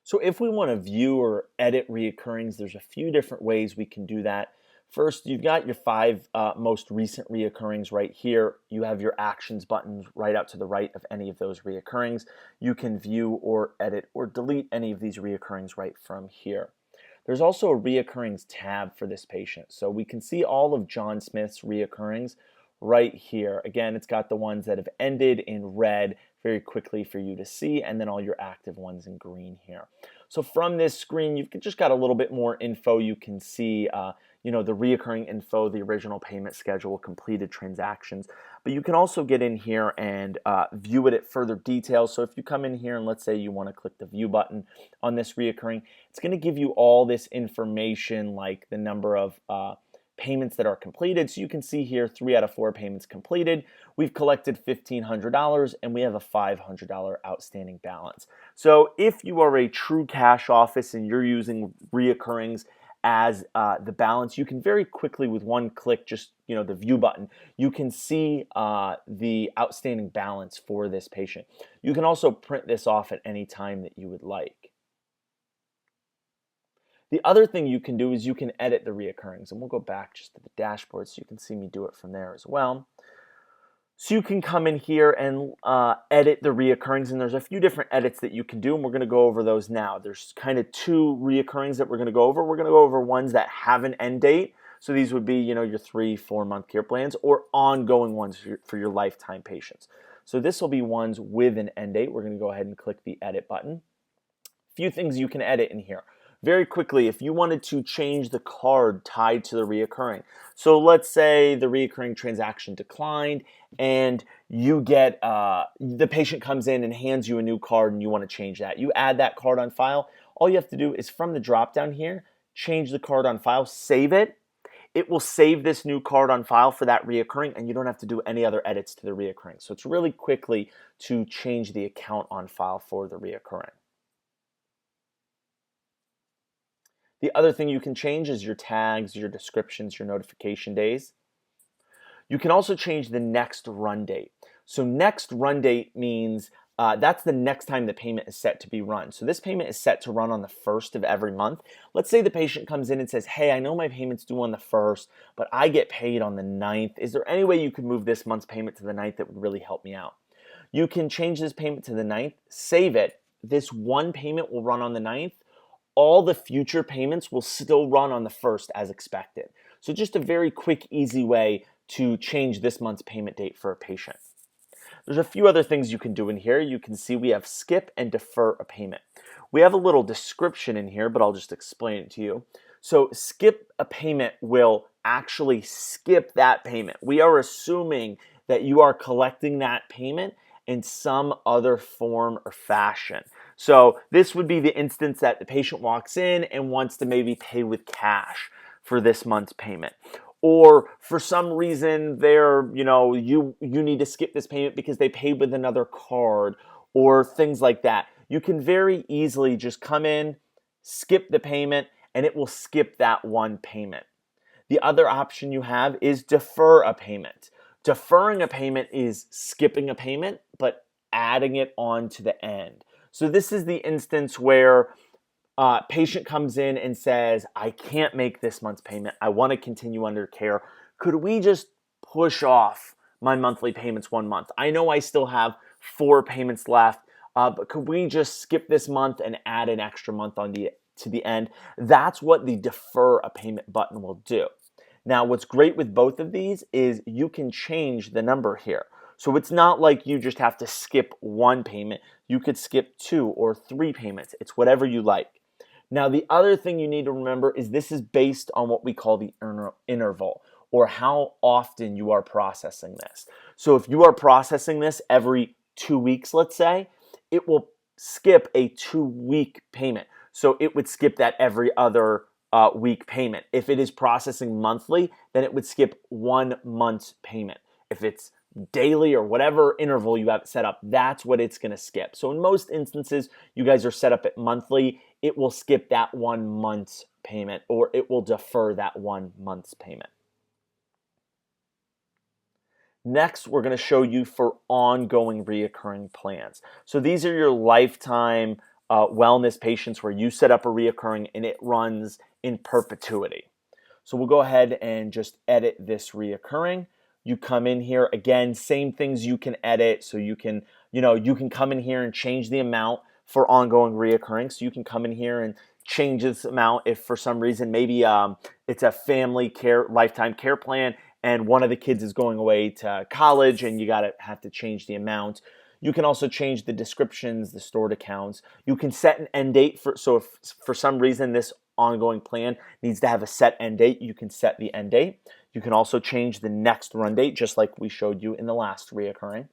So if we want to view or edit reoccurrings, there's a few different ways we can do that. First, you've got your five most recent reoccurrings right here. You have your actions buttons right out to the right of any of those reoccurrings. You can view or edit or delete any of these reoccurings right from here. There's also a reoccurrings tab for this patient. So we can see all of John Smith's reoccurrings right here. Again, it's got the ones that have ended in red very quickly for you to see, and then all your active ones in green here. So from this screen, you've just got a little bit more info. You can see the reoccurring info, the original payment schedule, completed transactions. But you can also get in here and view it at further detail. So if you come in here and let's say you want to click the view button on this reoccurring, it's going to give you all this information like the number of payments that are completed. So you can see here 3 out of 4 payments completed. We've collected $1,500 and we have a $500 outstanding balance. So if you are a true cash office and you're using reoccurrings as the balance, you can very quickly with one click, just the view button, you can see the outstanding balance for this patient. You can also print this off at any time that you would like. The other thing you can do is you can edit the reoccurrings, and we'll go back just to the dashboard so you can see me do it from there as well. So you can come in here and edit the reoccurrings, and there's a few different edits that you can do, and we're going to go over those now. There's kind of 2 reoccurrings that we're going to go over. We're going to go over ones that have an end date. So these would be, your 3-4 month care plans or ongoing ones for your lifetime patients. So this will be ones with an end date. We're going to go ahead and click the edit button. A few things you can edit in here. Very quickly, if you wanted to change the card tied to the reoccurring. So let's say the reoccurring transaction declined and you get, the patient comes in and hands you a new card and you want to change that. You add that card on file. All you have to do is from the drop down here, change the card on file, save it. It will save this new card on file for that reoccurring and you don't have to do any other edits to the reoccurring. So it's really quickly to change the account on file for the reoccurring. The other thing you can change is your tags, your descriptions, your notification days. You can also change the next run date. So next run date means that's the next time the payment is set to be run. So this payment is set to run on the 1st of every month. Let's say the patient comes in and says, hey, I know my payment's due on the 1st, but I get paid on the 9th. Is there any way you could move this month's payment to the 9th that would really help me out? You can change this payment to the 9th, save it. This one payment will run on the 9th. All the future payments will still run on the 1st as expected. So just a very quick, easy way to change this month's payment date for a patient. There's a few other things you can do in here. You can see we have skip and defer a payment. We have a little description in here, but I'll just explain it to you. So skip a payment will actually skip that payment. We are assuming that you are collecting that payment in some other form or fashion. So this would be the instance that the patient walks in and wants to maybe pay with cash for this month's payment. Or for some reason you need to skip this payment because they paid with another card or things like that. You can very easily just come in, skip the payment, and it will skip that one payment. The other option you have is defer a payment. Deferring a payment is skipping a payment, but adding it on to the end. So this is the instance where patient comes in and says, I can't make this month's payment. I want to continue under care. Could we just push off my monthly payments 1 month? I know I still have 4 payments left, but could we just skip this month and add an extra month to the end? That's what the defer a payment button will do. Now, what's great with both of these is you can change the number here. So it's not like you just have to skip 1 payment. You could skip 2 or 3 payments. It's whatever you like. Now, the other thing you need to remember is this is based on what we call the interval, or how often you are processing this. So if you are processing this every 2 weeks, let's say, it will skip a 2-week payment. So it would skip that every other week payment. If it is processing monthly, then it would skip 1 month's payment. If it's daily or whatever interval you have it set up, that's what it's going to skip. So in most instances, you guys are set up at monthly, it will skip that 1 month's payment, or it will defer that 1 month's payment. Next, we're going to show you for ongoing reoccurring plans. So these are your lifetime wellness patients where you set up a reoccurring and it runs in perpetuity. So we'll go ahead and just edit this reoccurring. You come in here again, same things you can edit. So you can, you can come in here and change the amount for ongoing reoccurring. So you can come in here and change this amount if for some reason maybe it's a family care lifetime care plan and one of the kids is going away to college and you have to change the amount. You can also change the descriptions, the stored accounts. You can set an end date so if for some reason this ongoing plan needs to have a set end date, you can set the end date. You can also change the next run date, just like we showed you in the last reoccurring.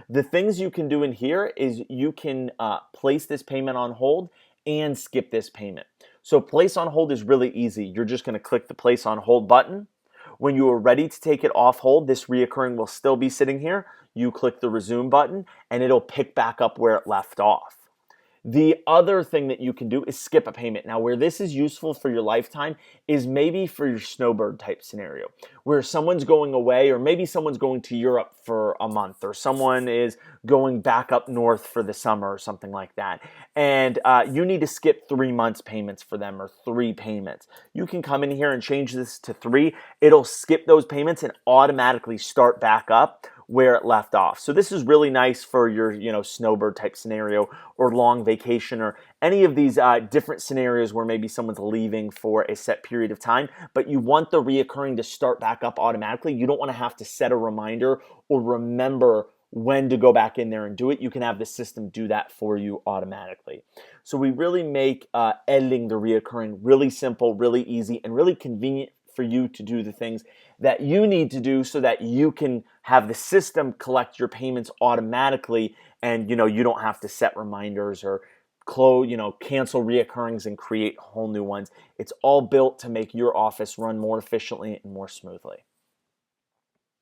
The things you can do in here is you can place this payment on hold and skip this payment. So place on hold is really easy. You're just going to click the place on hold button. When you are ready to take it off hold, this reoccurring will still be sitting here. You click the resume button and it'll pick back up where it left off. The other thing that you can do is skip a payment. Now, where this is useful for your lifetime is maybe for your snowbird type scenario, where someone's going away, or maybe someone's going to Europe for a month, or someone is going back up north for the summer or something like that. And you need to skip 3 months payments for them, or 3 payments. You can come in here and change this to 3. It'll skip those payments and automatically start back up where it left off. So this is really nice for your, snowbird type scenario or long vacation or any of these different scenarios where maybe someone's leaving for a set period of time, but you want the reoccurring to start back up automatically. You don't want to have to set a reminder or remember when to go back in there and do it. You can have the system do that for you automatically. So we really make editing the reoccurring really simple, really easy, and really convenient for you to do the things that you need to do so that you can have the system collect your payments automatically and you don't have to set reminders or cancel reoccurrings and create whole new ones. It's all built to make your office run more efficiently and more smoothly.